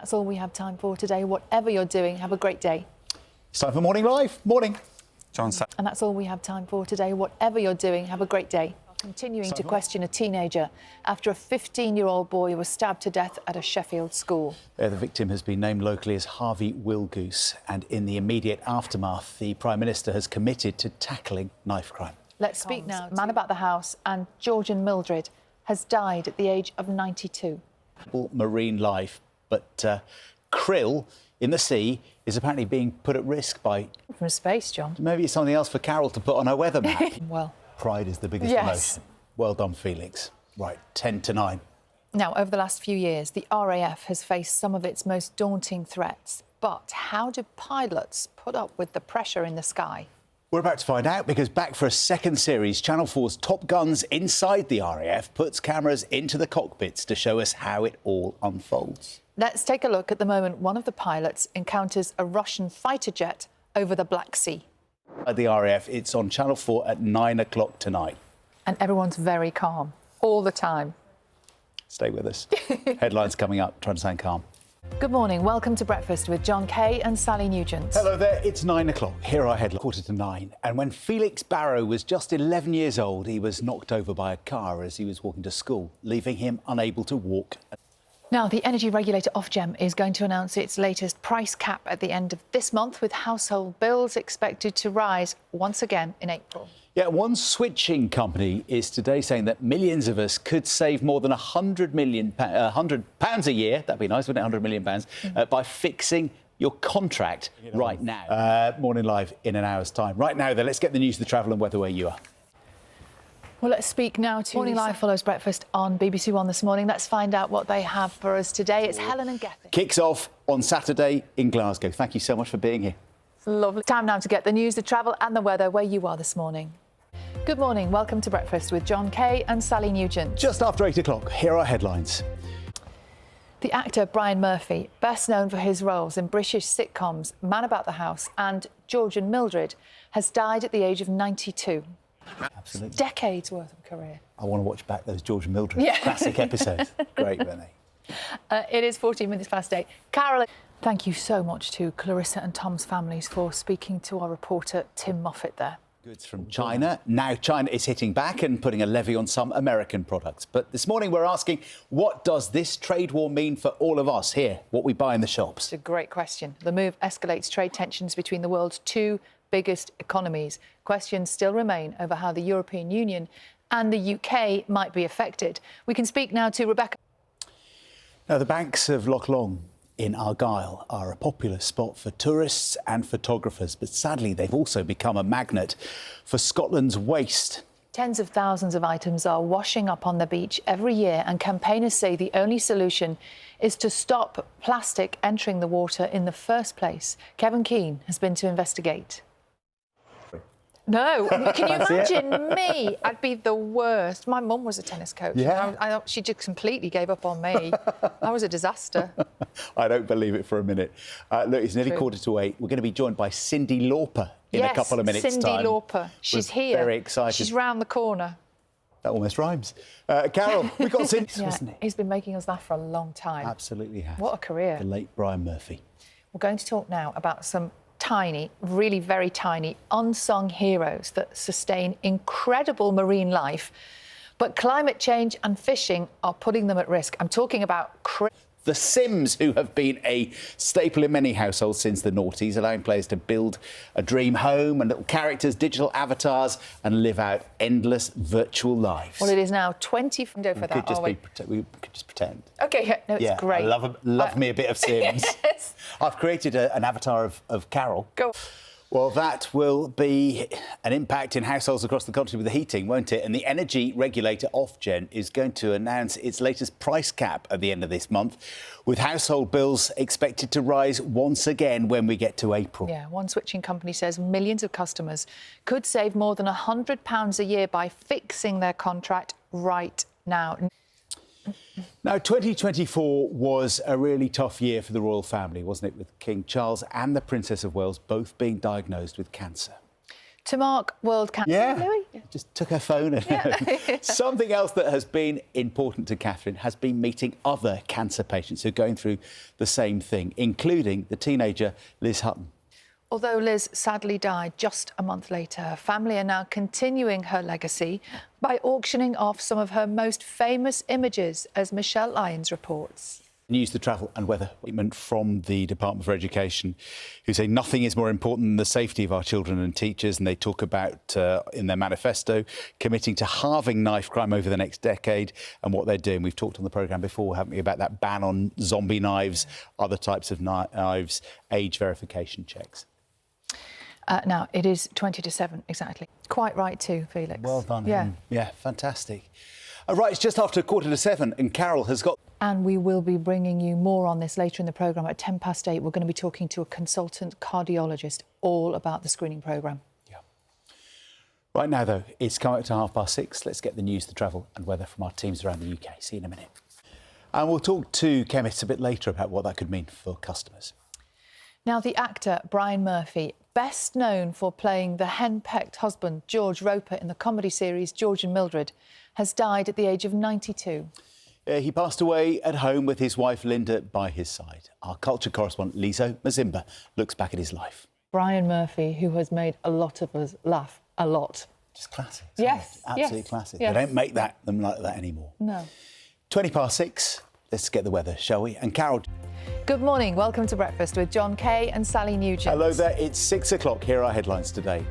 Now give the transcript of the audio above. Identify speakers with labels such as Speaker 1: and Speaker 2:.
Speaker 1: That's all we have time for today. Whatever you're doing, have a great day.
Speaker 2: It's time for Morning Live. Morning.
Speaker 3: John.
Speaker 1: And that's all we have time for today. Whatever you're doing, have a great day. Continuing to question a teenager after a 15-year-old boy was stabbed to death at a Sheffield school.
Speaker 2: The victim has been named locally as Harvey Wilgoose, and in the immediate aftermath, the Prime Minister has committed to tackling knife crime.
Speaker 1: Let's speak now. Man about the house, and Georgian Mildred has died at the age of 92.
Speaker 2: Marine life, but krill in the sea is apparently being put at risk by...
Speaker 1: From space, John.
Speaker 2: Maybe it's something else for Carol to put on her weather map.
Speaker 1: Well...
Speaker 2: Pride is the biggest emotion. Well done, Felix. Right, 10 to 9.
Speaker 1: Now, over the last few years, the RAF has faced some of its most daunting threats. But how do pilots put up with the pressure in the sky?
Speaker 2: We're about to find out, because back for a second series, Channel 4's Top Guns Inside the RAF puts cameras into the cockpits to show us how it all unfolds.
Speaker 1: Let's take a look at the moment one of the pilots encounters a Russian fighter jet over the Black Sea.
Speaker 2: At the RAF, it's on Channel 4 at 9 o'clock tonight.
Speaker 1: And everyone's very calm, all the time.
Speaker 2: Stay with us. Headlines coming up, trying to sound calm.
Speaker 1: Good morning, welcome to Breakfast with John Kay and Sally Nugent.
Speaker 2: Hello there, it's 9 o'clock. Here are headlines, 8:45. And when Felix Barrow was just 11 years old, he was knocked over by a car as he was walking to school, leaving him unable to walk.
Speaker 1: Now, the energy regulator Ofgem is going to announce its latest price cap at the end of this month, with household bills expected to rise once again in April.
Speaker 2: Yeah, one switching company is today saying that millions of us could save more than £100 a year, that'd be nice, wouldn't it, £100 million, by fixing your contract right now. Morning Live in an hour's time. Right now, though, let's get the news, the travel and weather where you are.
Speaker 1: Well, let's speak now to... Morning Live follows Breakfast on BBC One this morning. Let's find out what they have for us today. It's Helen and Gethin.
Speaker 2: Kicks off on Saturday in Glasgow. Thank you so much for being here.
Speaker 1: It's lovely. Time now to get the news, the travel and the weather where you are this morning. Good morning. Welcome to Breakfast with John Kay and Sally Nugent.
Speaker 2: Just after 8 o'clock, here are headlines.
Speaker 1: The actor Brian Murphy, best known for his roles in British sitcoms Man About the House and Georgian Mildred, has died at the age of 92.
Speaker 2: Absolutely.
Speaker 1: Decades worth of career.
Speaker 2: I want to watch back those George and Mildred classic episodes. Great, weren't they?
Speaker 1: It is 14 minutes past 8. Carol, thank you so much to Clarissa and Tom's families for speaking to our reporter Tim Moffat there.
Speaker 2: Goods from China. Now China is hitting back and putting a levy on some American products. But this morning we're asking, what does this trade war mean for all of us here, what we buy in the shops?
Speaker 1: It's a great question. The move escalates trade tensions between the world's two biggest economies. Questions still remain over how the European Union and the UK might be affected. We can speak now to Rebecca.
Speaker 2: Now, the banks of Loch Long in Argyll are a popular spot for tourists and photographers, but sadly they've also become a magnet for Scotland's waste.
Speaker 1: Tens of thousands of items are washing up on the beach every year, and campaigners say the only solution is to stop plastic entering the water in the first place. Kevin Keane has been to investigate. No, can you imagine me? I'd be the worst. My mum was a tennis coach.
Speaker 2: Yeah.
Speaker 1: She just completely gave up on me. I was a disaster.
Speaker 2: I don't believe it for a minute. Look, it's nearly 8:45. We're going to be joined by Cyndi Lauper in a couple of minutes' time.
Speaker 1: Cyndi Lauper. She's here.
Speaker 2: Very excited.
Speaker 1: She's round the corner.
Speaker 2: That almost rhymes. Carol, we've got Cyndi, wasn't it?
Speaker 1: He's been making us laugh for a long time.
Speaker 2: Absolutely has.
Speaker 1: What a career.
Speaker 2: The late Brian Murphy.
Speaker 1: We're going to talk now about some tiny, really very tiny, unsung heroes that sustain incredible marine life, but climate change and fishing are putting them at risk. I'm talking about
Speaker 2: The Sims, who have been a staple in many households since the noughties, allowing players to build a dream home and little characters, digital avatars, and live out endless virtual lives.
Speaker 1: Well, it is now 20... for that,
Speaker 2: we could just pretend.
Speaker 1: OK, no, it's great.
Speaker 2: I love me a bit of Sims.
Speaker 1: Yes.
Speaker 2: I've created an avatar of Carol.
Speaker 1: Go.
Speaker 2: Well, that will be an impact in households across the country with the heating, won't it? And the energy regulator Ofgem is going to announce its latest price cap at the end of this month, with household bills expected to rise once again when we get to April.
Speaker 1: Yeah, one switching company says millions of customers could save more than £100 a year by fixing their contract right now.
Speaker 2: Now, 2024 was a really tough year for the royal family, wasn't it, with King Charles and the Princess of Wales both being diagnosed with cancer.
Speaker 1: To mark World Cancer...
Speaker 2: Yeah, just took her phone. And something else that has been important to Catherine has been meeting other cancer patients who are going through the same thing, including the teenager Liz Hutton.
Speaker 1: Although Liz sadly died just a month later, her family are now continuing her legacy by auctioning off some of her most famous images, as Michelle Lyons reports.
Speaker 2: News, the travel and weather statement from the Department for Education, who say nothing is more important than the safety of our children and teachers. And they talk about, in their manifesto, committing to halving knife crime over the next decade and what they're doing. We've talked on the programme before, haven't we, about that ban on zombie knives, other types of knives, age verification checks.
Speaker 1: Now, it is 20 to 7, exactly. Quite right too, Felix.
Speaker 2: Well done.
Speaker 1: Yeah.
Speaker 2: Yeah, fantastic. Right, it's just after 7:15 and Carol has got...
Speaker 1: And we will be bringing you more on this later in the programme. At 8:10, we're going to be talking to a consultant cardiologist all about the screening programme.
Speaker 2: Yeah. Right now, though, it's coming up to 6:30. Let's get the news, the travel and weather from our teams around the UK. See you in a minute. And we'll talk to chemists a bit later about what that could mean for customers.
Speaker 1: Now, the actor Brian Murphy, best known for playing the henpecked husband George Roper in the comedy series George and Mildred, has died at the age of 92.
Speaker 2: He passed away at home with his wife Linda by his side. Our culture correspondent Lizo Mazimba looks back at his life.
Speaker 1: Brian Murphy, who has made a lot of us laugh a lot.
Speaker 2: Just classic.
Speaker 1: Yes.
Speaker 2: Absolutely classic.
Speaker 1: Yes.
Speaker 2: They don't make them like that anymore.
Speaker 1: No.
Speaker 2: 6:20. Let's get the weather, shall we? And Carol.
Speaker 1: Good morning. Welcome to Breakfast with John Kay and Sally Nugent.
Speaker 2: Hello there. It's 6 o'clock. Here are our headlines today.